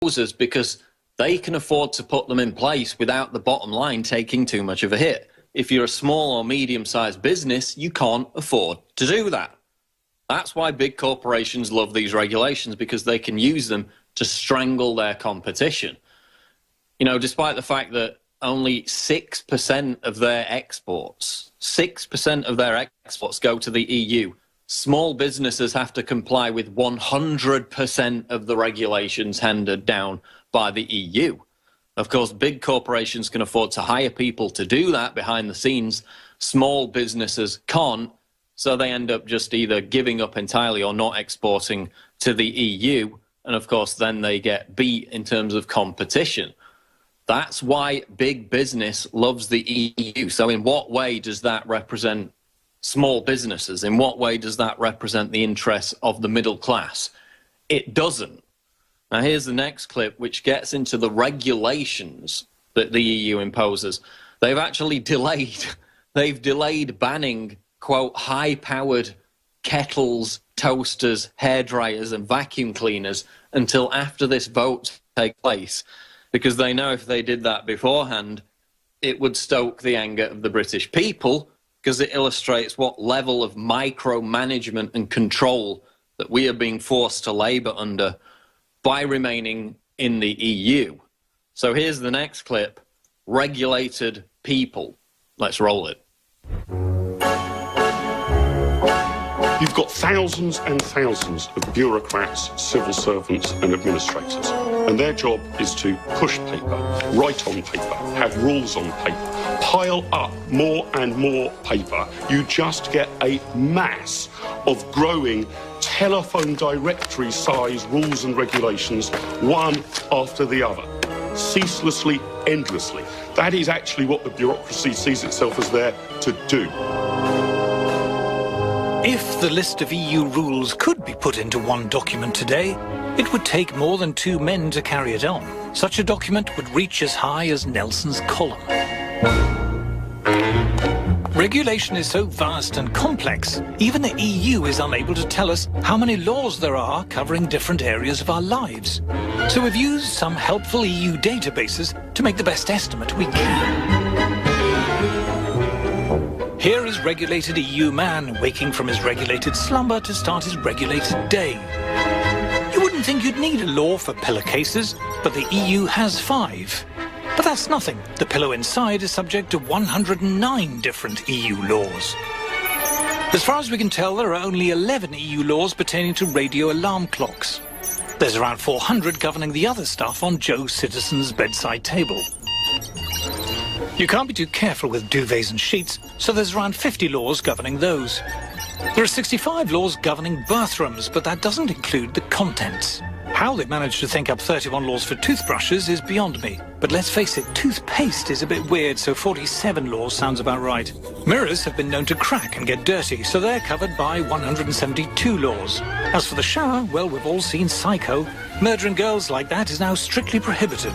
imposes because they can afford to put them in place without the bottom line taking too much of a hit. If you're a small or medium-sized business, you can't afford to do that. That's why big corporations love these regulations, because they can use them to strangle their competition. You know, despite the fact that only 6% of their exports, 6% of their exports go to the EU, small businesses have to comply with 100% of the regulations handed down by the EU. Of course, big corporations can afford to hire people to do that behind the scenes. Small businesses can't, so they end up just either giving up entirely or not exporting to the EU. And of course, then they get beat in terms of competition. That's why big business loves the EU. So in what way does that represent small businesses? In what way does that represent the interests of the middle class? It doesn't. Now here's the next clip, which gets into the regulations that the EU imposes. They've actually delayed banning, quote, high-powered kettles, toasters, hairdryers and vacuum cleaners until after this vote takes place, because they know if they did that beforehand, it would stoke the anger of the British people, because it illustrates what level of micromanagement and control that we are being forced to labour under by remaining in the EU. So here's the next clip, regulated people. Let's roll it. You've got thousands and thousands of bureaucrats, civil servants and administrators, and their job is to push paper, write on paper, have rules on paper, pile up more and more paper. You just get a mass of growing telephone directory size rules and regulations, one after the other, ceaselessly, endlessly. That is actually what the bureaucracy sees itself as there to do. If the list of EU rules could be put into one document today, it would take more than 2 men to carry it on. Such a document would reach as high as Nelson's column. Regulation is so vast and complex, even the EU is unable to tell us how many laws there are covering different areas of our lives. So we've used some helpful EU databases to make the best estimate we can. Here is regulated EU man waking from his regulated slumber to start his regulated day. You wouldn't think you'd need a law for pillowcases, but the EU has 5. But that's nothing. The pillow inside is subject to 109 different EU laws. As far as we can tell, there are only 11 EU laws pertaining to radio alarm clocks. There's around 400 governing the other stuff on Joe Citizen's bedside table. You can't be too careful with duvets and sheets, so there's around 50 laws governing those. There are 65 laws governing bathrooms, but that doesn't include the contents. How they managed to think up 31 laws for toothbrushes is beyond me. But let's face it, toothpaste is a bit weird, so 47 laws sounds about right. Mirrors have been known to crack and get dirty, so they're covered by 172 laws. As for the shower, well, we've all seen Psycho. Murdering girls like that is now strictly prohibited.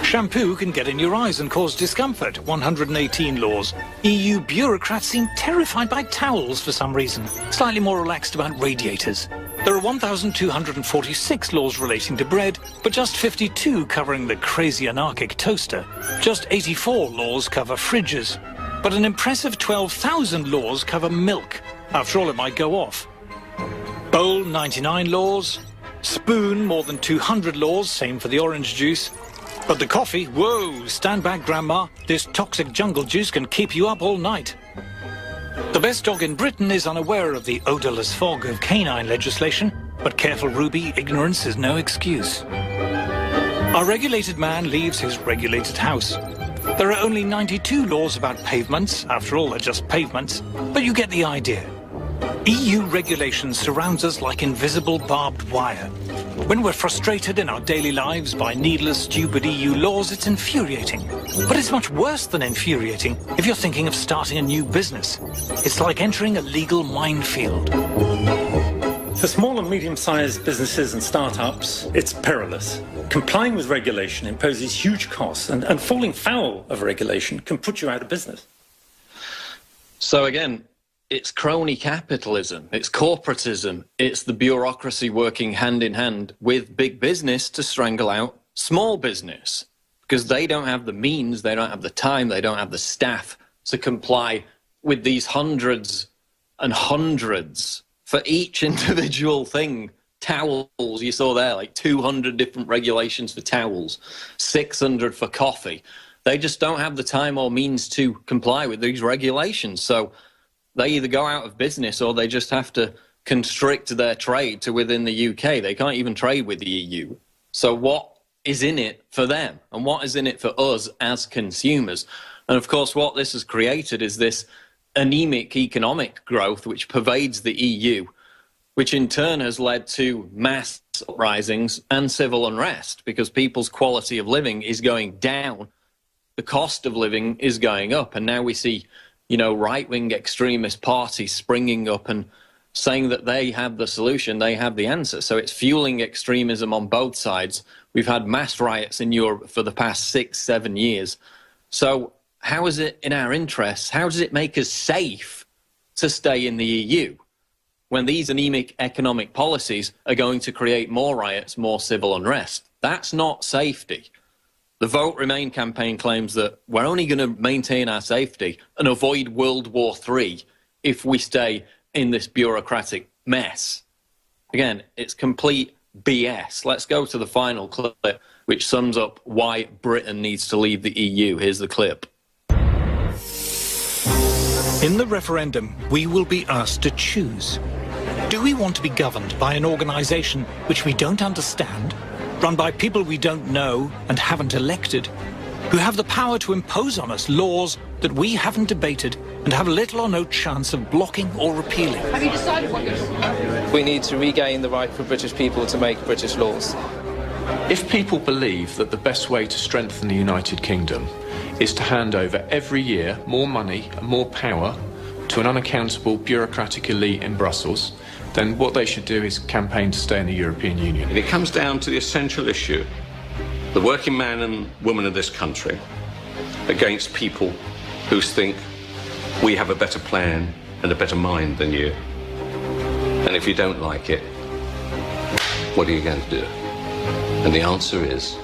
Shampoo can get in your eyes and cause discomfort, 118 laws. EU bureaucrats seem terrified by towels for some reason, slightly more relaxed about radiators. There are 1,246 laws relating to bread, but just 52 covering the crazy anarchic toaster. Just 84 laws cover fridges, but an impressive 12,000 laws cover milk. After all, it might go off. Bowl, 99 laws. Spoon, more than 200 laws, same for the orange juice. But the coffee, whoa, stand back, Grandma. This toxic jungle juice can keep you up all night. The best dog in Britain is unaware of the odourless fog of canine legislation, but careful Ruby, ignorance is no excuse. Our regulated man leaves his regulated house. There are only 92 laws about pavements, after all they're just pavements, but you get the idea. EU regulation surrounds us like invisible barbed wire. When we're frustrated in our daily lives by needless, stupid EU laws, it's infuriating. But it's much worse than infuriating if you're thinking of starting a new business. It's like entering a legal minefield. For small and medium-sized businesses and startups, it's perilous. Complying with regulation imposes huge costs, and falling foul of regulation can put you out of business. So again, it's crony capitalism, it's corporatism, it's the bureaucracy working hand in hand with big business to strangle out small business, because they don't have the means, they don't have the time, they don't have the staff to comply with these hundreds and hundreds for each individual thing. Towels, you saw there, like 200 different regulations for towels, 600 for coffee. They just don't have the time or means to comply with these regulations. So they either go out of business or they just have to constrict their trade to within the UK. They can't even trade with the EU. So what is in it for them? And what is in it for us as consumers? And of course, what this has created is this anemic economic growth which pervades the EU, which in turn has led to mass uprisings and civil unrest because people's quality of living is going down. The cost of living is going up. And now we see, you know, right-wing extremist parties springing up and saying that they have the solution, they have the answer. So it's fueling extremism on both sides. We've had mass riots in Europe for the past 6-7 years. So how is it in our interests? How does it make us safe to stay in the EU when these anemic economic policies are going to create more riots, more civil unrest? That's not safety. The Vote Remain campaign claims that we're only going to maintain our safety and avoid World War III if we stay in this bureaucratic mess. Again, it's complete BS. Let's go to the final clip, which sums up why Britain needs to leave the EU. Here's the clip. In the referendum, we will be asked to choose. Do we want to be governed by an organisation which we don't understand, run by people we don't know and haven't elected, who have the power to impose on us laws that we haven't debated and have little or no chance of blocking or repealing? Have you decided what you're... We need to regain the right for British people to make British laws. If people believe that the best way to strengthen the United Kingdom is to hand over every year more money and more power to an unaccountable bureaucratic elite in Brussels, then what they should do is campaign to stay in the European Union. And it comes down to the essential issue, the working man and woman of this country against people who think we have a better plan and a better mind than you. And if you don't like it, what are you going to do? And the answer is,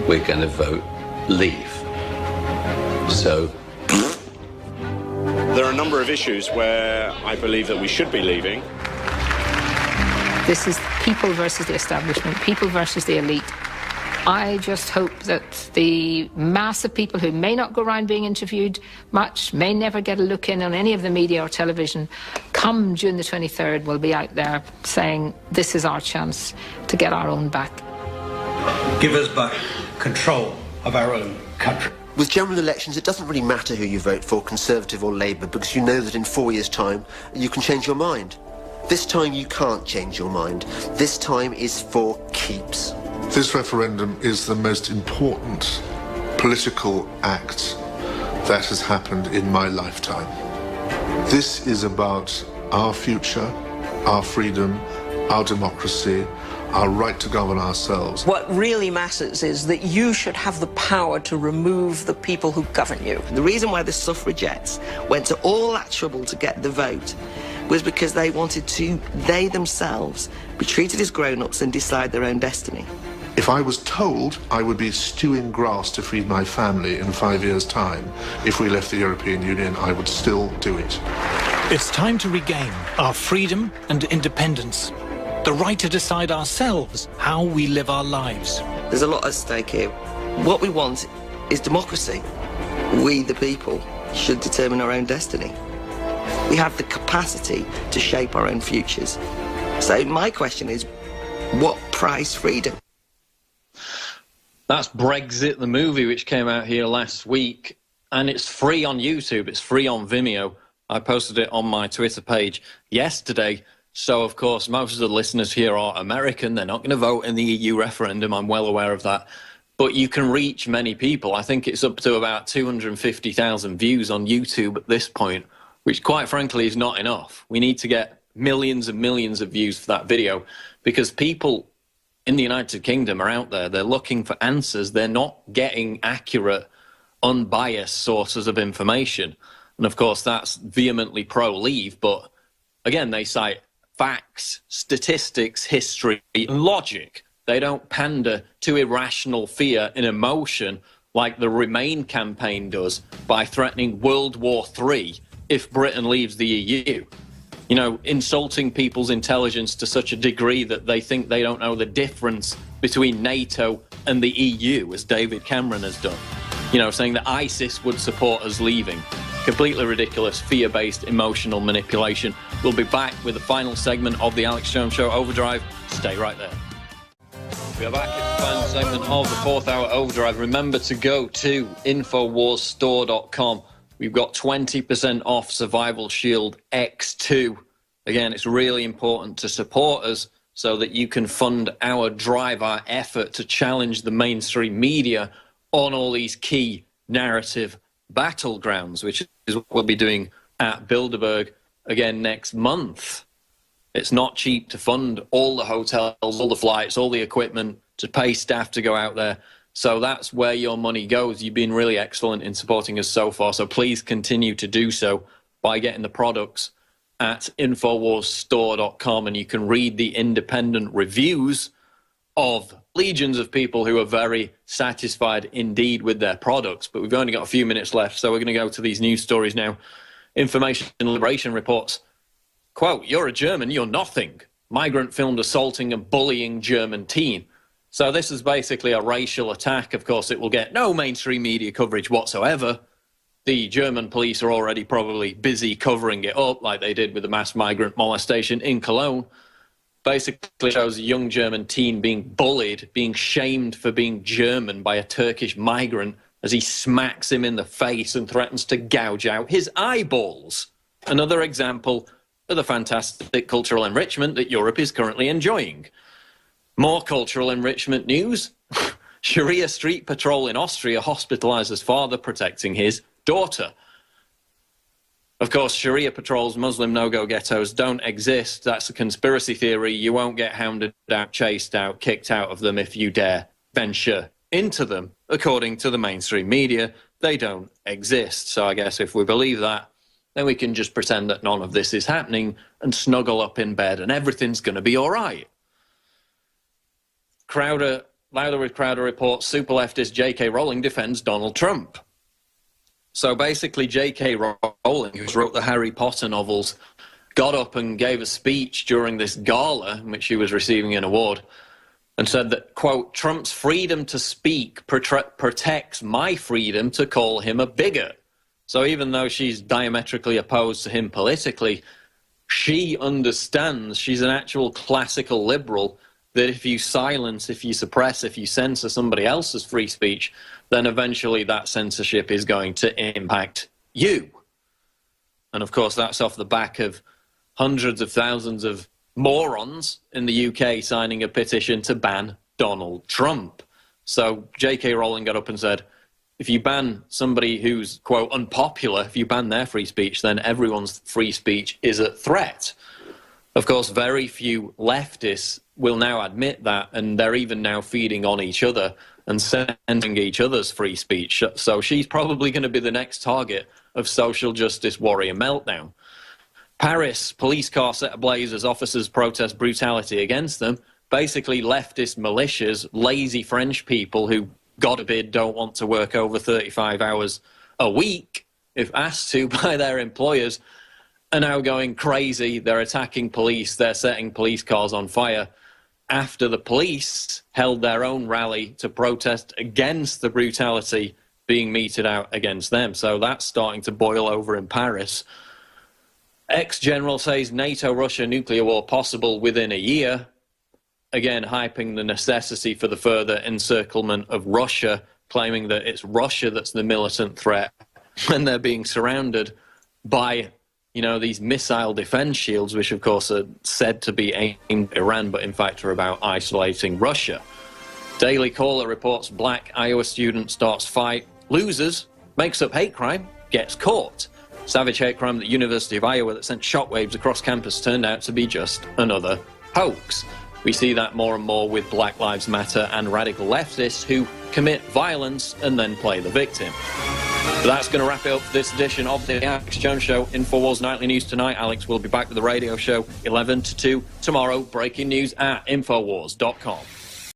we're going to vote leave. So... There are a number of issues where I believe that we should be leaving. This is people versus the establishment, people versus the elite. I just hope that the mass of people who may not go around being interviewed much, may never get a look in on any of the media or television, come June the 23rd, will be out there saying, this is our chance to get our own back. Give us back control of our own country. With general elections, it doesn't really matter who you vote for, Conservative or Labour, because you know that in 4 years' time, you can change your mind. This time, you can't change your mind. This time is for keeps. This referendum is the most important political act that has happened in my lifetime. This is about our future, our freedom, our democracy, our right to govern ourselves. What really matters is that you should have the power to remove the people who govern you. The reason why the suffragettes went to all that trouble to get the vote was because they wanted to, they themselves, be treated as grown-ups and decide their own destiny. If I was told I would be stewing grass to feed my family in 5 years' time if we left the European Union, I would still do it. It's time to regain our freedom and independence. The right to decide ourselves how we live our lives. There's a lot at stake here. What we want is democracy. We, the people, should determine our own destiny. We have the capacity to shape our own futures. So my question is, what price freedom? That's Brexit, the movie, which came out here last week, and it's free on YouTube. It's free on Vimeo. I posted it on my Twitter page yesterday. So, of course, most of the listeners here are American. They're not going to vote in the EU referendum. I'm well aware of that. But you can reach many people. I think it's up to about 250,000 views on YouTube at this point, which, quite frankly, is not enough. We need to get millions and millions of views for that video because people in the United Kingdom are out there. They're looking for answers. They're not getting accurate, unbiased sources of information. And of course, that's vehemently pro-Leave, but again, they cite facts, statistics, history, and logic. They don't pander to irrational fear and emotion like the Remain campaign does by threatening World War III if Britain leaves the EU. You know, insulting people's intelligence to such a degree that they think they don't know the difference between NATO and the EU, as David Cameron has done. You know, saying that ISIS would support us leaving. Completely ridiculous, fear-based, emotional manipulation. We'll be back with the final segment of the Alex Jones Show Overdrive. Stay right there. We are back at the final segment of the 4th hour Overdrive. Remember to go to InfoWarsStore.com. We've got 20% off Survival Shield X2. Again, it's really important to support us so that you can fund our drive, our effort to challenge the mainstream media on all these key narrative battlegrounds, which is what we'll be doing at Bilderberg again next month. It's not cheap to fund all the hotels, all the flights, all the equipment, to pay staff to go out there. So that's where your money goes. You've been really excellent in supporting us so far, so please continue to do so by getting the products at InfoWarsStore.com, and you can read the independent reviews of legions of people who are very satisfied indeed with their products. But we've only got a few minutes left, so we're going to go to these news stories now. Information Liberation reports, quote, "You're a German, you're nothing. Migrant filmed assaulting and bullying German teen." So this is basically a racial attack. Of course, it will get no mainstream media coverage whatsoever. The German police are already probably busy covering it up, like they did with the mass migrant molestation in Cologne. Basically shows a young German teen being bullied, being shamed for being German by a Turkish migrant as he smacks him in the face and threatens to gouge out his eyeballs. Another example of the fantastic cultural enrichment that Europe is currently enjoying. More cultural enrichment news. Sharia street patrol in Austria hospitalizes father protecting his daughter. Of course, Sharia patrols, Muslim no-go ghettos don't exist. That's a conspiracy theory. You won't get hounded out, chased out, kicked out of them if you dare venture into them. According to the mainstream media, they don't exist. So I guess if we believe that, then we can just pretend that none of this is happening and snuggle up in bed and everything's going to be all right. Louder with Crowder reports super leftist J.K. Rowling defends Donald Trump. So basically, J.K. Rowling, who wrote the Harry Potter novels, got up and gave a speech during this gala in which she was receiving an award and said that, quote, "Trump's freedom to speak protects my freedom to call him a bigot." So even though she's diametrically opposed to him politically, she understands, she's an actual classical liberal, that if you silence, if you suppress, if you censor somebody else's free speech, then eventually that censorship is going to impact you. And of course, that's off the back of hundreds of thousands of morons in the UK signing a petition to ban Donald Trump. So J.K. Rowling got up and said, if you ban somebody who's, quote, unpopular, if you ban their free speech, then everyone's free speech is at threat. Of course, very few leftists will now admit that, and they're even now feeding on each other and censoring each other's free speech. So she's probably going to be the next target of social justice warrior meltdown. Paris, police car set ablaze as officers protest brutality against them. Basically, leftist militias, lazy French people who, God forbid, don't want to work over 35 hours a week, if asked to by their employers, are now going crazy. They're attacking police. They're setting police cars on fire after the police held their own rally to protest against the brutality being meted out against them. So that's starting to boil over in Paris. Ex-general says NATO-Russia nuclear war possible within a year. Again, hyping the necessity for the further encirclement of Russia, claiming that it's Russia that's the militant threat, and they're being surrounded by, you know, these missile defense shields, which of course are said to be aimed at Iran, but in fact are about isolating Russia. Daily Caller reports black Iowa student starts fight, loses, makes up hate crime, gets caught. Savage hate crime at the University of Iowa that sent shockwaves across campus turned out to be just another hoax. We see that more and more with Black Lives Matter and radical leftists who commit violence and then play the victim. But that's going to wrap it up for this edition of the Alex Jones Show. InfoWars Nightly News tonight. Alex will be back with the radio show 11 to 2 tomorrow. Breaking news at Infowars.com.